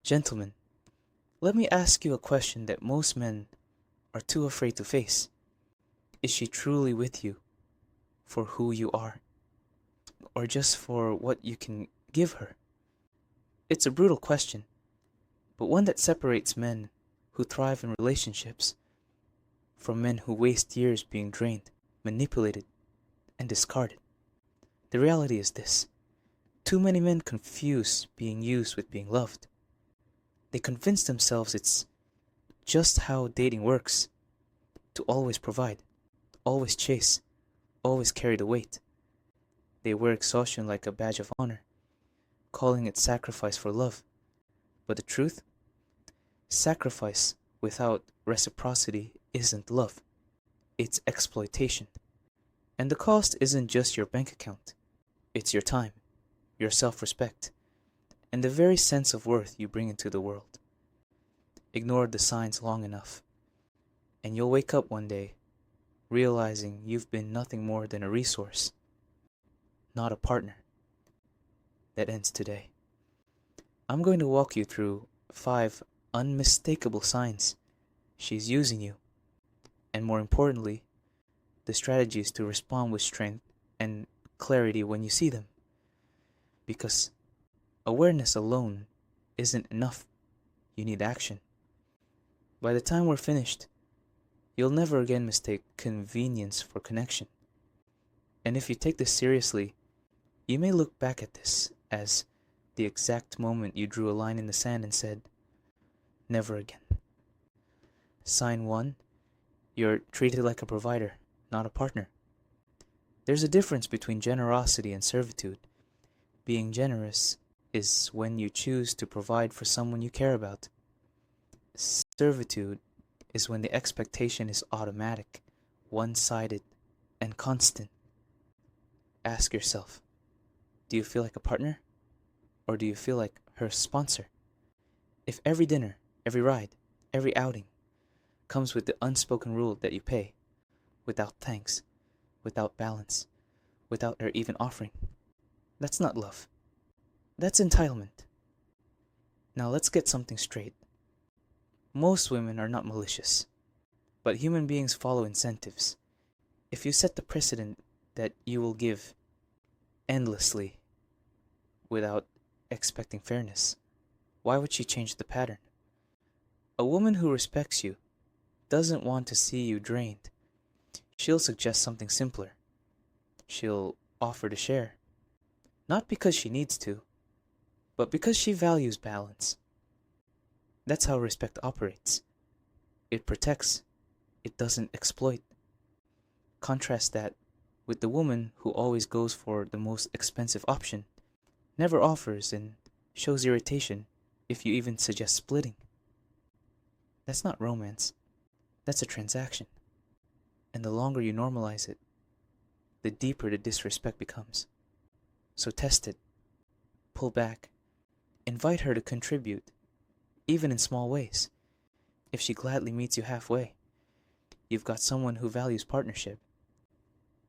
Gentlemen, let me ask you a question that most men are too afraid to face. Is she truly with you for who you are, or just for what you can give her? It's a brutal question, but one that separates men who thrive in relationships from men who waste years being drained, manipulated, and discarded. The reality is this: too many men confuse being used with being loved. They convince themselves it's just how dating works, to always provide, always chase, always carry the weight. They wear exhaustion like a badge of honor, calling it sacrifice for love. But the truth? Sacrifice without reciprocity isn't love. It's exploitation. And the cost isn't just your bank account. It's your time, your self-respect, and the very sense of worth you bring into the world. Ignore the signs long enough, and you'll wake up one day realizing you've been nothing more than a resource, not a partner. That ends today. I'm going to walk you through 5 unmistakable signs she's using you, and more importantly, the strategies to respond with strength and clarity when you see them. Because awareness alone isn't enough. You need action. By the time we're finished, you'll never again mistake convenience for connection. And if you take this seriously, you may look back at this as the exact moment you drew a line in the sand and said, never again. Sign 1, you're treated like a provider, not a partner. There's a difference between generosity and servitude. Being generous is when you choose to provide for someone you care about. Servitude is when the expectation is automatic, one-sided, and constant. Ask yourself, do you feel like a partner? Or do you feel like her sponsor? If every dinner, every ride, every outing comes with the unspoken rule that you pay, without thanks, without balance, without her even offering, that's not love. That's entitlement. Now let's get something straight. Most women are not malicious, but human beings follow incentives. If you set the precedent that you will give endlessly without expecting fairness, why would she change the pattern? A woman who respects you doesn't want to see you drained. She'll suggest something simpler. She'll offer to share. Not because she needs to, but because she values balance. That's how respect operates. It protects. It doesn't exploit. Contrast that with the woman who always goes for the most expensive option, never offers, and shows irritation if you even suggest splitting. That's not romance. That's a transaction. And the longer you normalize it, the deeper the disrespect becomes. So test it. Pull back. Invite her to contribute, even in small ways. If she gladly meets you halfway, you've got someone who values partnership.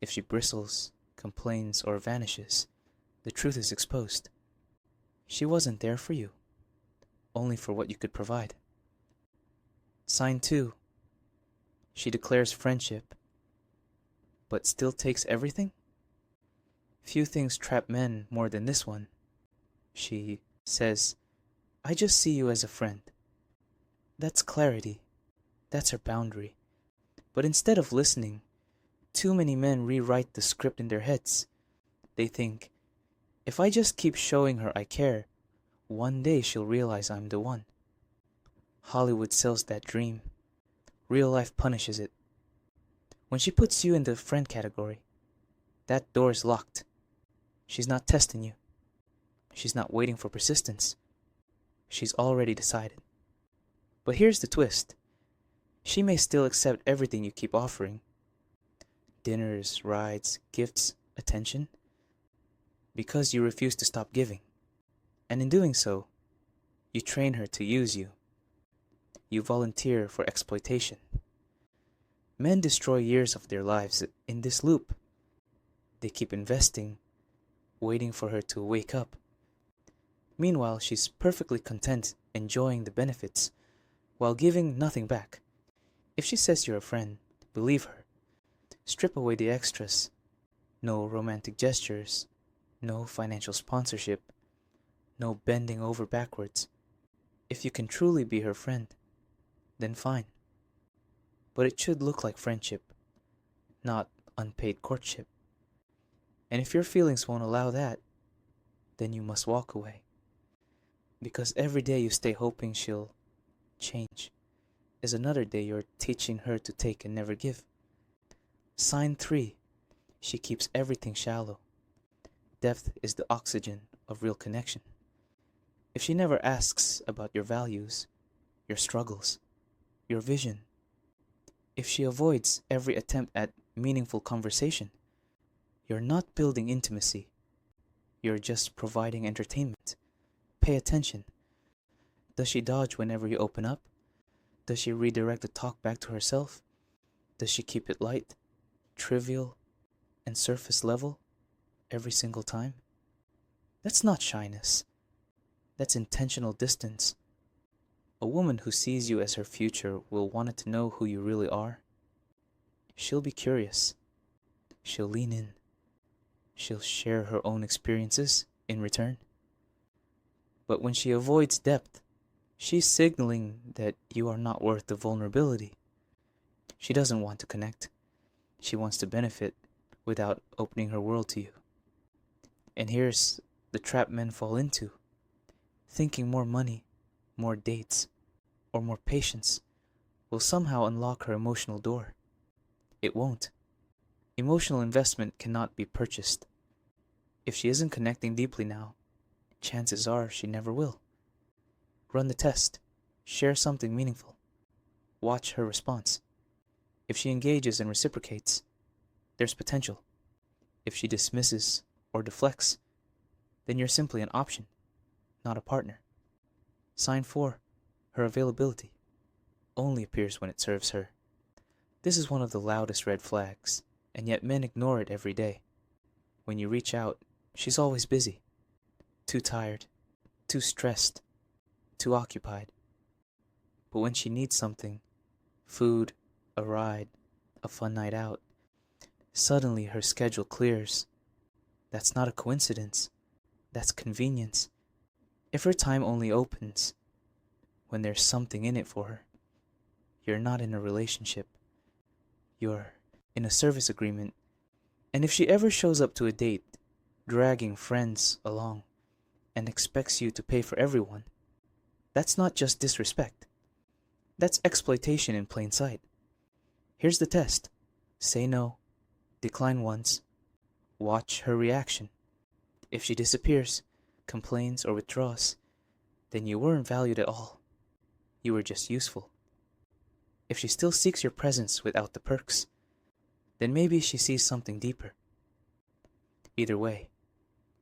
If she bristles, complains, or vanishes, the truth is exposed. She wasn't there for you, only for what you could provide. Sign 2. She declares friendship, but still takes everything? Few things trap men more than this one. She says, I just see you as a friend. That's clarity. That's her boundary. But instead of listening, too many men rewrite the script in their heads. They think, if I just keep showing her I care, one day she'll realize I'm the one. Hollywood sells that dream. Real life punishes it. When she puts you in the friend category, that door's locked. She's not testing you. She's not waiting for persistence. She's already decided. But here's the twist. She may still accept everything you keep offering. Dinners, rides, gifts, attention. Because you refuse to stop giving. And in doing so, you train her to use you. You volunteer for exploitation. Men destroy years of their lives in this loop. They keep investing, waiting for her to wake up. Meanwhile, she's perfectly content enjoying the benefits while giving nothing back. If she says you're a friend, believe her. Strip away the extras. No romantic gestures, no financial sponsorship, no bending over backwards. If you can truly be her friend, then fine. But it should look like friendship, not unpaid courtship. And if your feelings won't allow that, then you must walk away. Because every day you stay hoping she'll change is another day you're teaching her to take and never give. Sign 3. She keeps everything shallow. Depth is the oxygen of real connection. If she never asks about your values, your struggles, your vision, if she avoids every attempt at meaningful conversation, you're not building intimacy. You're just providing entertainment. Pay attention. Does she dodge whenever you open up? Does she redirect the talk back to herself? Does she keep it light, trivial, and surface level every single time? That's not shyness. That's intentional distance. A woman who sees you as her future will want to know who you really are. She'll be curious. She'll lean in. She'll share her own experiences in return. But when she avoids depth, she's signaling that you are not worth the vulnerability. She doesn't want to connect. She wants to benefit without opening her world to you. And here's the trap men fall into. Thinking more money, more dates, or more patience will somehow unlock her emotional door. It won't. Emotional investment cannot be purchased. If she isn't connecting deeply now, chances are she never will. Run the test. Share something meaningful. Watch her response. If she engages and reciprocates, there's potential. If she dismisses or deflects, then you're simply an option, not a partner. Sign 4. Her availability only appears when it serves her. This is one of the loudest red flags, and yet men ignore it every day. When you reach out, she's always busy. Too tired, too stressed, too occupied. But when she needs something, food, a ride, a fun night out, suddenly her schedule clears. That's not a coincidence. That's convenience. If her time only opens when there's something in it for her, you're not in a relationship. You're in a service agreement. And if she ever shows up to a date, dragging friends along, and expects you to pay for everyone, that's not just disrespect. That's exploitation in plain sight. Here's the test. Say no. Decline once. Watch her reaction. If she disappears, complains, or withdraws, then you weren't valued at all. You were just useful. If she still seeks your presence without the perks, then maybe she sees something deeper. Either way,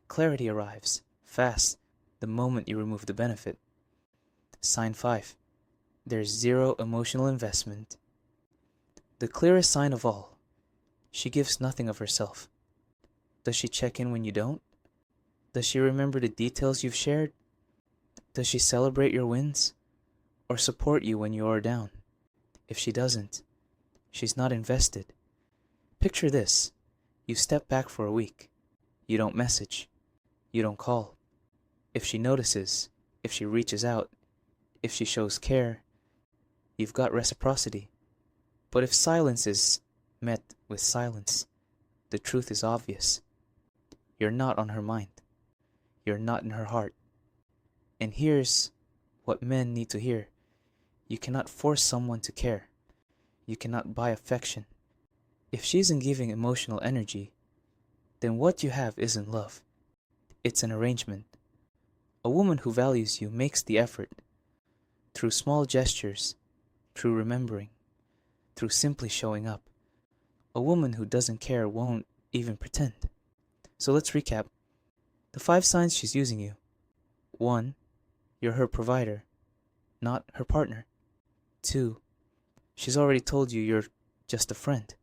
clarity arrives fast the moment you remove the benefit. Sign 5. There's zero emotional investment. The clearest sign of all, she gives nothing of herself. Does she check in when you don't? Does she remember the details you've shared? Does she celebrate your wins? Or support you when you are down? If she doesn't, she's not invested. Picture this. You step back for a week. You don't message. You don't call. If she notices, if she reaches out, if she shows care, you've got reciprocity. But if silence is met with silence, the truth is obvious. You're not on her mind. You're not in her heart. And here's what men need to hear. You cannot force someone to care. You cannot buy affection. If she isn't giving emotional energy, then what you have isn't love. It's an arrangement. A woman who values you makes the effort. Through small gestures, through remembering, through simply showing up. A woman who doesn't care won't even pretend. So let's recap. The 5 signs she's using you. 1. You're her provider, not her partner. 2. She's already told you you're just a friend,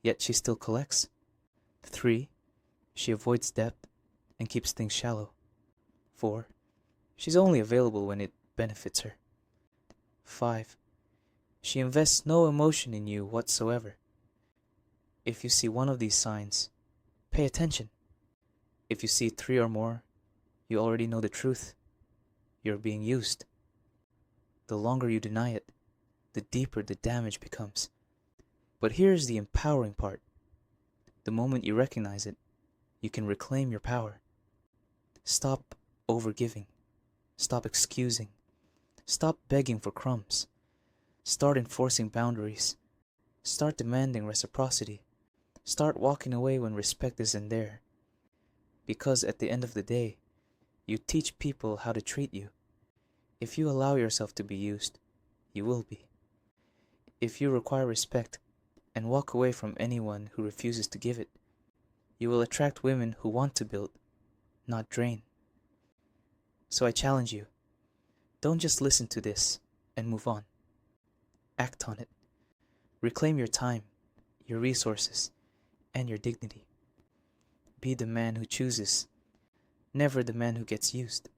yet she still collects. 3. She avoids depth and keeps things shallow. 4. She's only available when it benefits her. 5. She invests no emotion in you whatsoever. If you see one of these signs, pay attention. If you see 3 or more, you already know the truth. You're being used. The longer you deny it, the deeper the damage becomes. But here's the empowering part. The moment you recognize it, you can reclaim your power. Stop overgiving. Stop excusing. Stop begging for crumbs. Start enforcing boundaries. Start demanding reciprocity. Start walking away when respect isn't there. Because at the end of the day, you teach people how to treat you. If you allow yourself to be used, you will be. If you require respect and walk away from anyone who refuses to give it, you will attract women who want to build, not drain. So I challenge you, don't just listen to this and move on. Act on it. Reclaim your time, your resources, and your dignity. Be the man who chooses, never the man who gets used.